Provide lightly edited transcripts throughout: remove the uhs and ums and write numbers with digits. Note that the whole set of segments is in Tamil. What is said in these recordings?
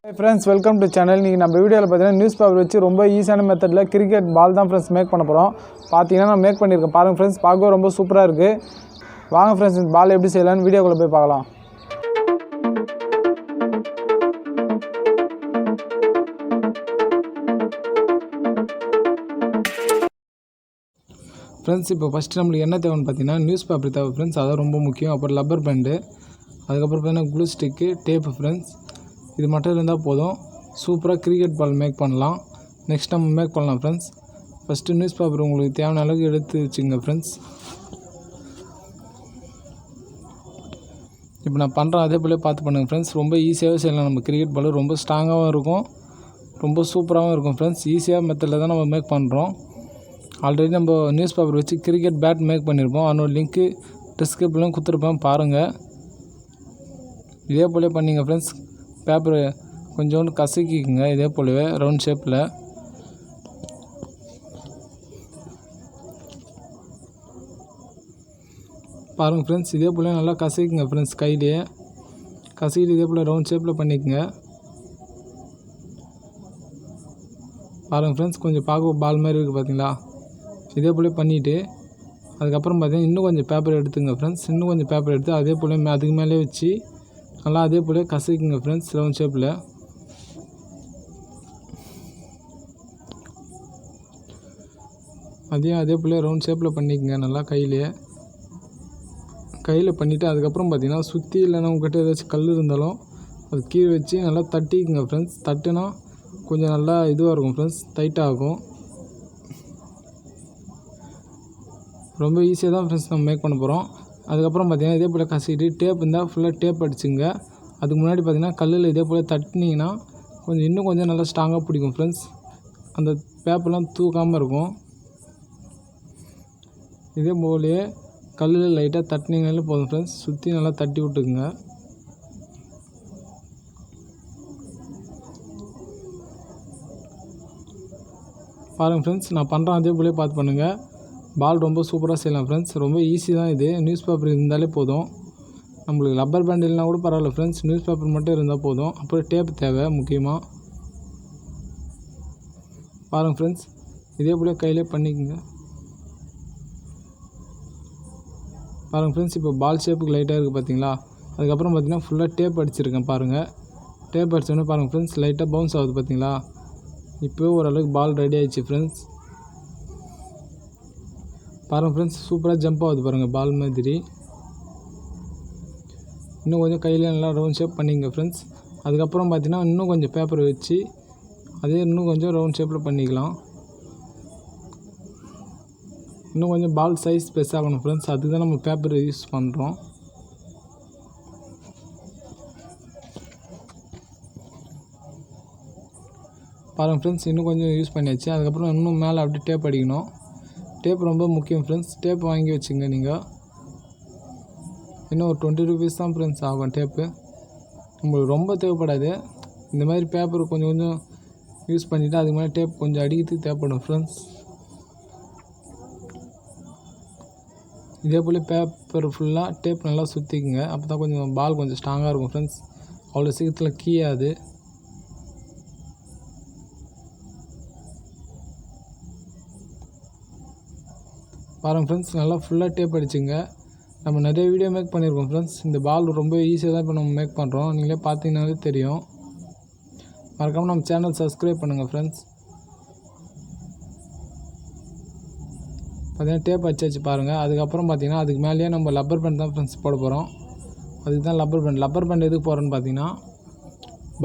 Friends welcome to channel. நீங்கள் நம்ம வீடியோவில் பார்த்தீங்கன்னா நியூஸ் பேப்பர் வச்சு ரொம்ப ஈஸியான மெத்தடில் கிரிக்கெட் பால் தான் ஃப்ரெண்ட்ஸ் மேக் பண்ண போகிறோம். பார்த்தீங்கன்னா நான் மேக் பண்ணியிருக்கேன் பாருங்கள் ஃப்ரெண்ட்ஸ், பார்க்கவே ரொம்ப சூப்பராக இருக்குது. வாங்க ஃப்ரெண்ட்ஸ் இந்த பால் எப்படி செய்யலான்னு வீடியோக்குள்ளே போய் பார்க்கலாம். ஃப்ரெண்ட்ஸ் இப்போ ஃபஸ்ட்டு நம்மளுக்கு என்ன தேவைன்னு பார்த்தீங்கன்னா நியூஸ் பேப்பர் தேவை ஃப்ரெண்ட்ஸ், அதான் ரொம்ப முக்கியம். அப்புறம் லப்பர் பேண்டு, அதுக்கப்புறம் பார்த்தீங்கன்னா க்ளூ ஸ்டிக்கு, டேப்பு ஃப்ரெண்ட்ஸ். இது மட்டும் இருந்தால் போதும், சூப்பராக கிரிக்கெட் பால் மேக் பண்ணலாம். நெக்ஸ்ட் நம்ம மேக் பண்ணலாம் ஃப்ரெண்ட்ஸ். ஃபஸ்ட்டு நியூஸ் பேப்பர் உங்களுக்கு தேவையான அளவுக்கு எடுத்து வச்சுங்க ஃப்ரெண்ட்ஸ். இப்போ நான் பண்ணுறேன் அதே போல் பார்த்து பண்ணுங்கள் ஃப்ரெண்ட்ஸ். ரொம்ப ஈஸியாகவே செய்யலாம். நம்ம கிரிக்கெட் பால் ரொம்ப ஸ்ட்ராங்காகவும் இருக்கும், ரொம்ப சூப்பராகவும் இருக்கும் ஃப்ரெண்ட்ஸ். ஈஸியாக மெத்தடில் தான் நம்ம மேக் பண்ணுறோம். ஆல்ரெடி நம்ம நியூஸ் பேப்பர் வச்சு கிரிக்கெட் பேட் மேக் பண்ணியிருப்போம், அதனோட லிங்க்கு டிஸ்கிரிப்ஷன்லையும் கொடுத்துருப்பேன் பாருங்கள். இதே போல பண்ணிங்க ஃப்ரெண்ட்ஸ். பேப்பரு கொஞ்சோண்டு கசக்கிக்குங்க இதே போலவே ரவுண்ட் ஷேப்பில். பாருங்கள் ஃப்ரெண்ட்ஸ், இதே போல் நல்லா கசக்கிங்க ஃப்ரெண்ட்ஸ். கையிலேயே கசக்கிட்டு இதே போல் ரவுண்ட் ஷேப்பில் பண்ணிக்கோங்க. பாருங்கள் ஃப்ரெண்ட்ஸ், கொஞ்சம் பார்க்க பால் மாதிரி இருக்குது பார்த்தீங்களா. இதே போல் பண்ணிவிட்டு அதுக்கப்புறம் பார்த்தீங்கன்னா இன்னும் கொஞ்சம் பேப்பர் எடுத்துங்க ஃப்ரெண்ட்ஸ். இன்னும் கொஞ்சம் பேப்பர் எடுத்து அதே போல் அதுக்கு மேலே வச்சு நல்லா அதே போல் கசக்கிங்க ஃப்ரெண்ட்ஸ் ரவுண்ட் ஷேப்பில். அதையும் அதே போல் ரவுண்ட் ஷேப்பில் பண்ணிக்கோங்க நல்லா கையில் பண்ணிவிட்டு அதுக்கப்புறம் பார்த்தீங்கன்னா சுற்றி இல்லைன்னா உங்கள்கிட்ட ஏதாச்சும் கல் இருந்தாலும் அது கீழே வச்சு நல்லா தட்டிக்குங்க ஃப்ரெண்ட்ஸ். தட்டுனா கொஞ்சம் நல்லா இதுவாக இருக்கும் ஃப்ரெண்ட்ஸ், டைட்டாக இருக்கும். ரொம்ப ஈஸியாக தான் ஃப்ரெண்ட்ஸ் நம்ம மேக் பண்ண போகிறோம். அதுக்கப்புறம் பார்த்தீங்கன்னா இதே போல் கசிக்கிட்டு டேப் இருந்தால் ஃபுல்லாக டேப் அடிச்சுங்க. அதுக்கு முன்னாடி பார்த்தீங்கன்னா கல்லில் இதே போல் தட்டினீங்கன்னா இன்னும் கொஞ்சம் நல்லா ஸ்ட்ராங்காக பிடிக்கும் ஃப்ரெண்ட்ஸ். அந்த பேப்பர்லாம் தூக்காமல் இருக்கும். இதே போலேயே கல்லில் லைட்டாக தட்டினீங்கனாலே போதும் ஃப்ரெண்ட்ஸ். சுற்றி நல்லா தட்டி விட்டுக்குங்க. பாருங்கள் ஃப்ரெண்ட்ஸ், நான் பண்ணுறேன் அதே போலே பார்த்து பண்ணுங்கள். பால் ரொம்ப சூப்பராக செய்யலாம் ஃப்ரெண்ட்ஸ். ரொம்ப ஈஸி தான் இது. நியூஸ் பேப்பர் இருந்தாலே போதும். நம்மளுக்கு ரப்பர் பேண்ட் இல்லைனா கூட பரவாயில்ல ஃப்ரெண்ட்ஸ், நியூஸ் பேப்பர் மட்டும் இருந்தால் போதும். அப்புறம் டேப் தேவை முக்கியமாக. பாருங்கள் ஃப்ரெண்ட்ஸ், இதே போல் கையிலே பண்ணிக்கோங்க. பாருங்கள் ஃப்ரெண்ட்ஸ், இப்போ பால் ஷேப்புக்கு லைட்டாக இருக்குது பார்த்தீங்களா. அதுக்கப்புறம் பார்த்தீங்கன்னா ஃபுல்லாக டேப் அடிச்சிருக்கேன் பாருங்கள். டேப் அடிச்சோன்னே பாருங்கள் ஃப்ரெண்ட்ஸ், லைட்டாக பவுன்ஸ் ஆகுது பார்த்தீங்களா. இப்போ ஓரளவுக்கு பால் ரெடி ஆகிடுச்சு ஃப்ரெண்ட்ஸ். பாருங்கள் ஃப்ரெண்ட்ஸ், சூப்பராக ஜம்ப் ஆகுது பாருங்கள் பால் மாதிரி. இன்னும் கொஞ்சம் கையில் நல்லா ரவுண்ட் ஷேப் பண்ணிங்க ஃப்ரெண்ட்ஸ். அதுக்கப்புறம் பார்த்தீங்கன்னா இன்னும் கொஞ்சம் பேப்பர் வச்சு அதே இன்னும் கொஞ்சம் ரவுண்ட் ஷேப்பில் பண்ணிக்கலாம். இன்னும் கொஞ்சம் பால் சைஸ் பெருசாகணும் ஃப்ரெண்ட்ஸ், அதுக்கு தான் நம்ம பேப்பர் யூஸ் பண்ணுறோம். பாருங்கள் ஃப்ரெண்ட்ஸ், இன்னும் கொஞ்சம் யூஸ் பண்ணியாச்சு. அதுக்கப்புறம் இன்னும் மேலே அப்படியே டேப் அடிக்கணும். டேப் ரொம்ப முக்கியம் ஃப்ரெண்ட்ஸ். டேப் வாங்கி வச்சுங்க நீங்கள். இன்னும் ஒரு 20 ரூபீஸ் தான் ஃப்ரெண்ட்ஸ் ஆகும் டேப்பு. உங்களுக்கு ரொம்ப தேவைப்படாது. இந்த மாதிரி பேப்பர் கொஞ்சம் கொஞ்சம் யூஸ் பண்ணிவிட்டு அதுக்கு மேலே டேப் கொஞ்சம் அடிக்கிறதுக்கு தேவைப்படும் ஃப்ரெண்ட்ஸ். இதே போல் பேப்பர் ஃபுல்லாக டேப் நல்லா சுற்றிக்குங்க. அப்போ தான் கொஞ்சம் பால் கொஞ்சம் ஸ்ட்ராங்காக இருக்கும் ஃப்ரெண்ட்ஸ். அவ்வளோ சீக்கிரத்தில் கீயாது. பாருங்கள் ஃப்ரெண்ட்ஸ், நல்லா ஃபுல்லாக டேப் அடிச்சுங்க. நம்ம நிறைய வீடியோ மேக் பண்ணியிருக்கோம் ஃப்ரெண்ட்ஸ். இந்த பால் ரொம்ப ஈஸியாக தான் இப்போ நம்ம மேக் பண்ணுறோம். நீங்களே பார்த்தீங்கன்னாலே தெரியும். மறக்காமல் நம்ம சேனல் சப்ஸ்கிரைப் பண்ணுங்கள் ஃப்ரெண்ட்ஸ். பார்த்தீங்கன்னா டேப் அடிச்சாச்சு பாருங்கள். அதுக்கப்புறம் பார்த்தீங்கன்னா அதுக்கு மேலேயே நம்ம லப்பர் பேண்ட் தான் ஃப்ரெண்ட்ஸ் போட போகிறோம். அதுக்கு தான் லப்பர் பேண்ட். லப்பர் பேண்ட் எதுக்கு போடுறோன்னு பார்த்தீங்கன்னா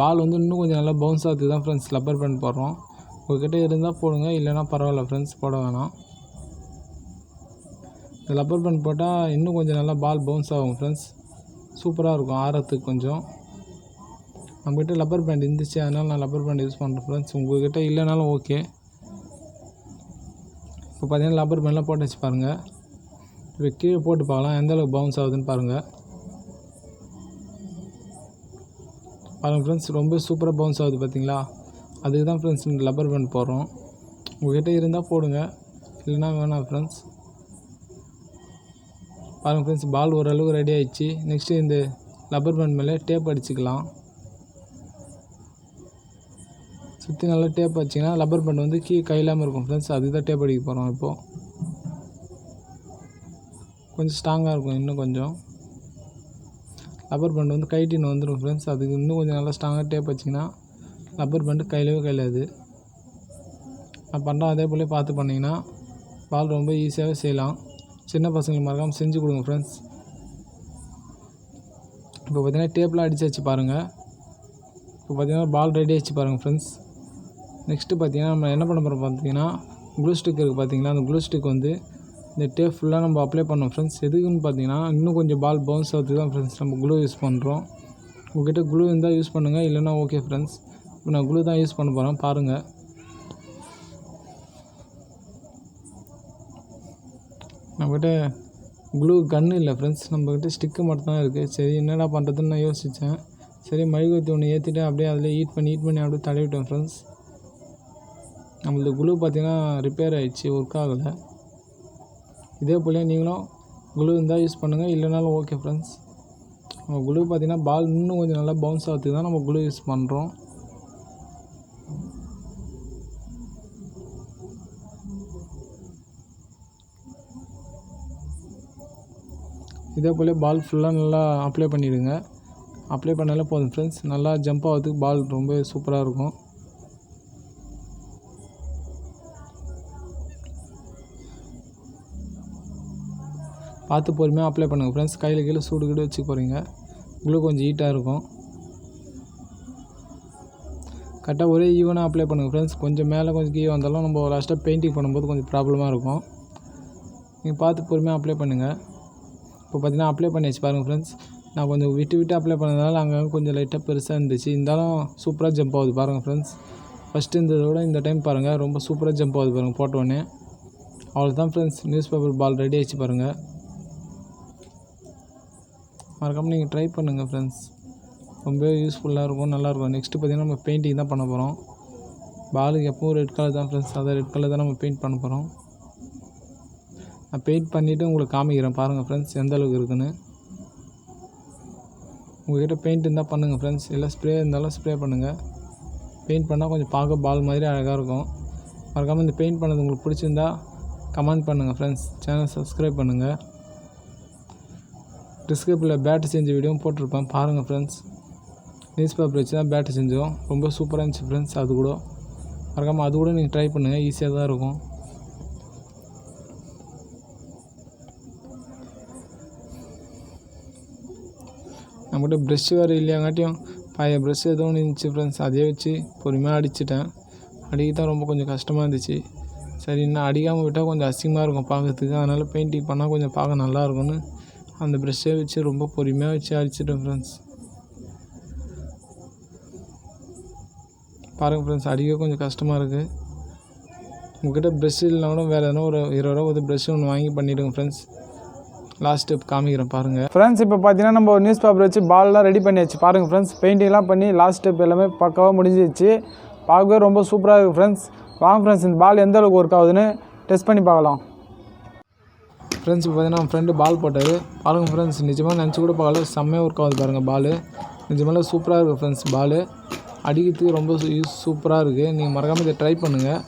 பால் இன்னும் கொஞ்சம் நல்லா பவுன்ஸ் ஆகுது தான் ஃப்ரெண்ட்ஸ் லப்பர் பேண்ட் போடுறோம். உங்கள்கிட்ட இருந்தால் போடுங்க, இல்லைனா பரவாயில்ல ஃப்ரெண்ட்ஸ், போட வேணாம். இந்த லப்பர் பேண்ட் போட்டால் இன்னும் கொஞ்சம் நல்லா பால் பவுன்ஸ் ஆகும் ஃப்ரெண்ட்ஸ். சூப்பராக இருக்கும் ஆடுறதுக்கு. கொஞ்சம் நம்மக்கிட்ட லப்பர் பேண்ட் இருந்துச்சு, அதனால் நான் லப்பர் பேண்ட் யூஸ் பண்ணுறேன் ஃப்ரெண்ட்ஸ். உங்கள்கிட்ட இல்லைனாலும் ஓகே. இப்போ பார்த்தீங்கன்னா லப்பர் பேண்ட்லாம் போட்டு வச்சு பாருங்கள். இப்போ கீழே போட்டு பார்க்கலாம் எந்த அளவுக்கு பவுன்ஸ் ஆகுதுன்னு பாருங்கள். பாருங்கள் ஃப்ரெண்ட்ஸ், ரொம்ப சூப்பராக பவுன்ஸ் ஆகுது பார்த்தீங்களா. அதுக்கு தான் ஃப்ரெண்ட்ஸ் இந்த லப்பர் பேண்ட் போடுறோம். உங்கள்கிட்ட இருந்தால் போடுங்க, இல்லைனா வேணாம் ஃப்ரெண்ட்ஸ். பாருங்கள் ஃப்ரெண்ட்ஸ், பால் ஓரளவுக்கு ரெடி ஆகிடுச்சு. நெக்ஸ்ட்டு இந்த லப்பர் பேண்ட் மேலே டேப் அடிச்சுக்கலாம். சுற்றி நல்லா டேப் வச்சிங்கன்னா ரப்பர் பேண்ட் வந்து கையிலாமல் இருக்கும் ஃப்ரெண்ட்ஸ். அதுக்கு தான் டேப் அடிக்க போகிறோம். இப்போது கொஞ்சம் ஸ்ட்ராங்காக இருக்கும். இன்னும் கொஞ்சம் ரப்பர் பேண்ட் வந்து கைட்டின்னு வந்துடும் ஃப்ரெண்ட்ஸ். அதுக்கு இன்னும் கொஞ்சம் நல்லா ஸ்ட்ராங்காக டேப் வச்சிங்கன்னா ரப்பர் பேண்டு கையிலாது. நான் பண்ணுறேன், அதே போல் பார்த்து பண்ணிங்கன்னா பால் ரொம்ப ஈஸியாகவே செய்யலாம். சின்ன பசங்களுக்கு மறக்காமல் செஞ்சு கொடுங்க ஃப்ரெண்ட்ஸ். இப்போ பார்த்திங்கன்னா டேப்லாம் அடித்து வச்சு பாருங்கள். இப்போ பார்த்திங்கன்னா பால் ரெடி ஆகிடுச்சு பாருங்கள் ஃப்ரெண்ட்ஸ். நெக்ஸ்ட்டு பார்த்திங்கன்னா நம்ம என்ன பண்ண போகிறோம் பார்த்தீங்கன்னா, க்ளூ ஸ்டிக் இருக்குது பார்த்தீங்களா, அந்த க்ளூ ஸ்டிக் வந்து இந்த டேப் ஃபுல்லாக நம்ம அப்ளை பண்ணோம் ஃப்ரெண்ட்ஸ். எதுக்குன்னு பார்த்தீங்கன்னா இன்னும் கொஞ்சம் பால் பவுன்ஸ் ஆகிறதுக்கு தான் ஃப்ரெண்ட்ஸ் நம்ம க்ளூ யூஸ் பண்ணுறோம். உங்கள்கிட்ட க்ளூ இருந்தால் யூஸ் பண்ணுங்கள், இல்லைன்னா ஓகே ஃப்ரெண்ட்ஸ். இப்போ நான் க்ளூ தான் யூஸ் பண்ண போகிறேன் பாருங்கள். நம்மக்கிட்ட க்ளூ கன்று இல்லை ஃப்ரெண்ட்ஸ், நம்மக்கிட்ட ஸ்டிக்கு மட்டும் தான் இருக்குது. சரி என்னடா பண்ணுறதுன்னு நான் யோசித்தேன். சரி மெழுகுவர்த்தி ஒன்று ஏற்றிட்டு அப்படியே அதில் ஹீட் பண்ணி அப்படியே தடவிட்டேன் ஃப்ரெண்ட்ஸ். நம்மளது க்ளூ பார்த்திங்கன்னா ரிப்பேர் ஆகிடுச்சு, ஒர்க் ஆகலை. இதே போல் நீங்களும் க்ளூ இருந்தால் யூஸ் பண்ணுங்கள், இல்லைனாலும் ஓகே ஃப்ரெண்ட்ஸ். நம்ம க்ளூ பார்த்திங்கன்னா பால் இன்னும் கொஞ்சம் நல்லா பவுன்ஸ் ஆகிறதுக்கு தான் நம்ம க்ளூ யூஸ் பண்ணுறோம். இதே போல் பால் ஃபுல்லாக நல்லா அப்ளை பண்ணிவிடுங்க. அப்ளை பண்ணாலே போதும் ஃப்ரெண்ட்ஸ். நல்லா ஜம்ப் ஆகிறதுக்கு பால் ரொம்ப சூப்பராக இருக்கும். பார்த்து பொறுமையாக அப்ளை பண்ணுங்கள் ஃப்ரெண்ட்ஸ். கையில் கீழே சூடு வச்சு போகிறீங்க, க்ளூ கொஞ்சம் ஹீட்டாக இருக்கும். கரெக்டாக ஒரே ஈவனாக அப்ளை பண்ணுங்கள் ஃப்ரெண்ட்ஸ். கொஞ்சம் மேலே கொஞ்சம் கீழே வந்தாலும் நம்ம லாஸ்ட்டாக பெயிண்டிங் பண்ணும்போது கொஞ்சம் ப்ராப்ளமாக இருக்கும். நீங்கள் பார்த்து பொறுமையாக அப்ளை பண்ணுங்கள். இப்போ பார்த்திங்கன்னா அப்ளை பண்ணியாச்சு பாருங்கள் ஃப்ரெண்ட்ஸ். நான் கொஞ்சம் விட்டு அப்ளை பண்ணதுனால அங்கே கொஞ்சம் லைட்டாக பெருசாக இருந்துச்சு. இருந்தாலும் சூப்பராக ஜம்ப் ஆகுது பாருங்கள் ஃப்ரெண்ட்ஸ். ஃபஸ்ட்டு இருந்ததோட இந்த டைம் பாருங்கள் ரொம்ப சூப்பராக ஜம்ப் ஆகுது பாருங்கள் போட்டோடனே. அவ்வளோதான் ஃப்ரெண்ட்ஸ், நியூஸ் பேப்பர் பால் ரெடி ஆகிடுச்சு பாருங்கள். மறக்காமல் நீங்கள் ட்ரை பண்ணுங்கள் ஃப்ரெண்ட்ஸ், ரொம்ப யூஸ்ஃபுல்லாக இருக்கும், நல்லாயிருக்கும். நெக்ஸ்ட்டு பார்த்திங்கன்னா நம்ம பெயிண்டிங் தான் பண்ண போகிறோம். பாலுக்கு எப்பவும் ரெட் கலர் தான் ஃப்ரெண்ட்ஸ், அதை ரெட் கலர் தான் நம்ம பெயிண்ட் பண்ண போகிறோம். நான் பெயிண்ட் பண்ணிவிட்டு உங்களுக்கு காமிக்கிறேன் பாருங்கள் ஃப்ரெண்ட்ஸ் எந்த அளவுக்கு இருக்குன்னு. உங்கள்கிட்ட பெயிண்ட் இருந்தால் பண்ணுங்கள் ஃப்ரெண்ட்ஸ், இல்லை ஸ்ப்ரே இருந்தாலும் ஸ்ப்ரே பண்ணுங்கள். பெயிண்ட் பண்ணால் கொஞ்சம் பார்க்க பால் மாதிரி அழகாக இருக்கும். மறக்காமல் இந்த பெயிண்ட் பண்ணது உங்களுக்கு பிடிச்சிருந்தா கமெண்ட் பண்ணுங்கள் ஃப்ரெண்ட்ஸ். சேனல் சப்ஸ்கிரைப் பண்ணுங்கள். டிஸ்கிரிப்ஷனில் பேட்டு செஞ்ச வீடியோவும் போட்டிருப்பேன் பாருங்கள் ஃப்ரெண்ட்ஸ். நியூஸ் பேப்பர் வச்சு தான் பேட்டு செஞ்சோம், ரொம்ப சூப்பராக இருந்துச்சு ஃப்ரெண்ட்ஸ். அது கூட மறக்காமல் அது கூட நீங்கள் ட்ரை பண்ணுங்கள், ஈஸியாக தான் இருக்கும். நம்மகிட்ட ப்ரெஷ்ஷு வேறு இல்லையாங்காட்டியும் பழைய ப்ரெஷ் ஏதோ ஒன்று இருந்துச்சு ஃப்ரெண்ட்ஸ், அதே வச்சு பொறுமையாக அடிச்சிட்டேன். அடிக்க தான் ரொம்ப கொஞ்சம் கஷ்டமாக இருந்துச்சு. சரி இன்னும் அடிக்காமல் விட்டால் கொஞ்சம் அசிங்கமாக இருக்கும் பார்க்கறதுக்கு, அதனால் பெயிண்டிங் பண்ணால் கொஞ்சம் பார்க்க நல்லா இருக்கும்னு அந்த ப்ரெஷ்ஷை வச்சு ரொம்ப பொறுமையாக வச்சு அடிச்சிட்டேன் ஃப்ரெண்ட்ஸ். பாருங்கள் ஃப்ரெண்ட்ஸ், அடிக்க கொஞ்சம் கஷ்டமாக இருக்குது. உங்கள்கிட்ட ப்ரெஷ் இல்லைனா கூட வேறு எதனா ஒரு 20 ரூபா ஒரு ப்ரெஷ்ஷு ஒன்று வாங்கி பண்ணிவிடுங்க ஃப்ரெண்ட்ஸ். லாஸ்ட் ஸ்டெப் காமிக்கிறேன் பாருங்கள் ஃப்ரெண்ட்ஸ். இப்போ பார்த்தீங்கன்னா நம்ம நியூஸ் பேப்பர் வச்சு பால்லாம் ரெடி பண்ணியாச்சு பாருங்கள் ஃப்ரெண்ட்ஸ். பெயிண்டிங்லாம் பண்ணி லாஸ்ட் ஸ்டெப் எல்லாமே பக்காவாக முடிஞ்சிச்சு. பார்க்கவே ரொம்ப சூப்பராக இருக்குது ஃப்ரெண்ட்ஸ். வாங்க ஃப்ரெண்ட்ஸ், இந்த பால் எந்த அளவுக்கு ஒர்க் ஆகுதுன்னு டெஸ்ட் பண்ணி பார்க்கலாம் ஃப்ரெண்ட்ஸ். இப்போ பார்த்தீங்கன்னா நம்ம ஃப்ரெண்டு பால் போட்டார் பாருங்கள் ஃப்ரெண்ட்ஸ். நிஜமாக நினச்சி கூட பார்க்கல, செம்மையாக ஒர்க் ஆகுது பாருங்கள் பால். நிஜமாக சூப்பராக இருக்குது ஃப்ரெண்ட்ஸ். பால் அடிக்கிறதுக்கு ரொம்ப சூப்பராக இருக்குது. நீங்கள் மறக்காமல் இதை ட்ரை பண்ணுங்கள்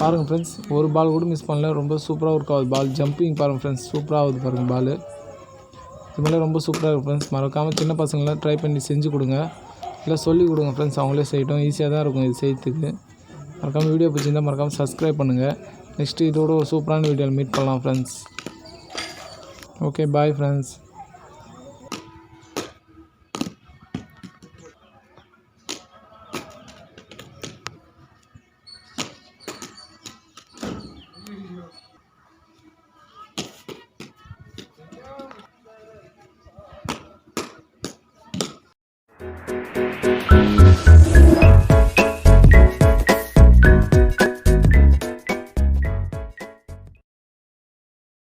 பாருங்கள் ஃப்ரெண்ட்ஸ். ஒரு பால் கூட மிஸ் பண்ணல, ரொம்ப சூப்பராக ஒர்க் ஆகுது பால். ஜம்பிங் பாருங்கள் ஃப்ரெண்ட்ஸ், சூப்பராக ஆகுது பாருங்கள் பால். இது மாதிரி ரொம்ப சூப்பராக இருக்குது ஃப்ரெண்ட்ஸ். மறக்காமல் சின்ன பசங்களாம் ட்ரை பண்ணி செஞ்சு கொடுங்க, இல்லை சொல்லிக் கொடுங்க ஃப்ரெண்ட்ஸ். அவங்களே செய்யட்டும், ஈஸியாக தான் இருக்கும் இது செய்யறதுக்கு. மறக்காமல் வீடியோ பிடிச்சிருந்தால் மறக்காமல் சப்ஸ்கிரைப் பண்ணுங்கள். நெக்ஸ்ட்டு இதோட ஒரு சூப்பரான வீடியோவில் மீட் பண்ணலாம் ஃப்ரெண்ட்ஸ். Okay bye friends.